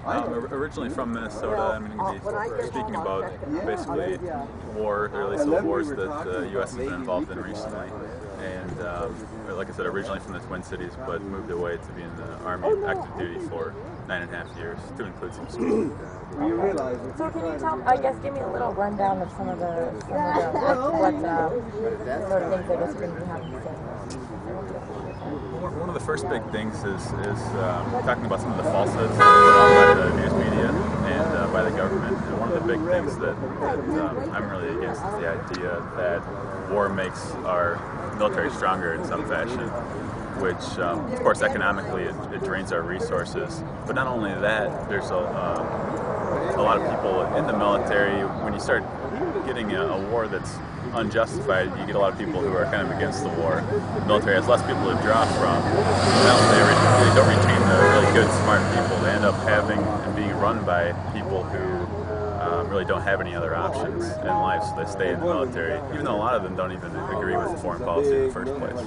Originally from Minnesota. I'm going to be speaking about basically war, or at least the wars that the U.S. has been involved in recently. And like I said, originally from the Twin Cities, but moved away to be in the Army active duty for 9.5 years, to include some school. So can you tell, I guess, give me a little rundown of some of the what sort of things I guess you're going to be having to say? One of the first big things is talking about some of the falsehoods that are put out by the news media and by the government. And one of the big things that I'm really against is the idea that war makes our military stronger in some fashion, which, of course, economically it drains our resources. But not only that, there's a lot of people in the military. When you start getting a war that's unjustified, you get a lot of people who are kind of against the war. The military has less people to draw from. Now they don't retain the really good, smart people. They end up having and being run by people who really don't have any other options in life, so they stay in the military, even though a lot of them don't even agree with foreign policy in the first place.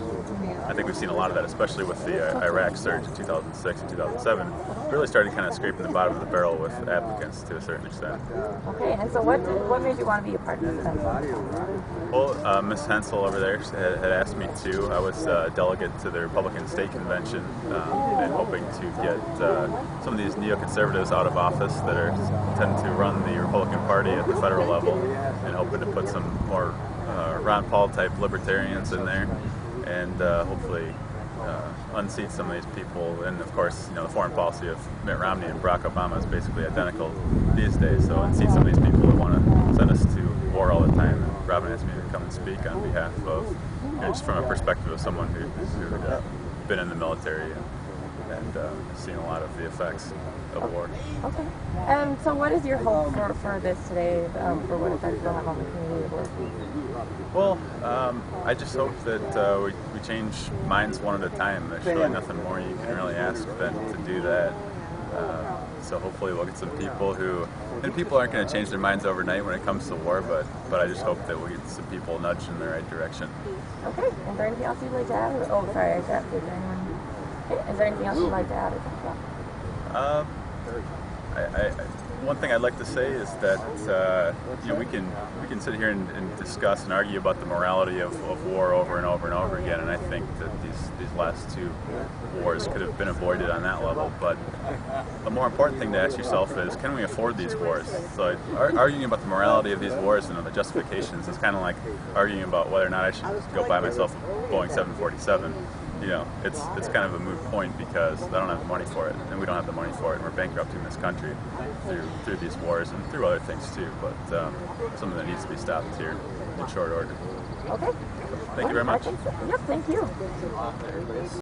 I think we've seen a lot of that, especially with the Iraq surge in 2006 and 2007. Really started kind of scraping the bottom of the barrel with applicants to a certain extent. Okay, and so what made you want to be a part of this? Well, Ms. Hensel over there had asked me to. I was a delegate to the Republican State Convention and hoping to get some of these neoconservatives out of office that tend to run the Republican Party at the federal level, and hoping to put some more Ron Paul type libertarians in there, and hopefully unseat some of these people. And of course, the foreign policy of Mitt Romney and Barack Obama is basically identical these days. So unseat some of these people who want to send us to war all the time. And Robin asked me to come and speak on behalf of, just from a perspective of someone who's been in the military and seen a lot of the effects of war. Okay. And so what is your hope for this today, for what effect it'll have on the community? Well, I just hope that we change minds one at a time. There's really nothing more you can really ask than to do that. So hopefully we'll get some people and people aren't going to change their minds overnight when it comes to war, but I just hope that we'll get some people nudged in the right direction. Okay. Is there anything else you'd like to add? Oh, sorry, I interrupted. Is there anything else you'd like to add? One thing I'd like to say is that we can sit here and discuss and argue about the morality of war over and over and over again, and I think that these last two wars could have been avoided on that level. But the more important thing to ask yourself is, can we afford these wars? So arguing about the morality of these wars and the justifications is kind of like arguing about whether or not I should go buy myself a Boeing 747. It's kind of a moot point because I don't have the money for it, and we don't have the money for it, and we're bankrupting this country through these wars and through other things too. But something that needs to be stopped here in short order. Okay. Thank you very much. Yep, thank you.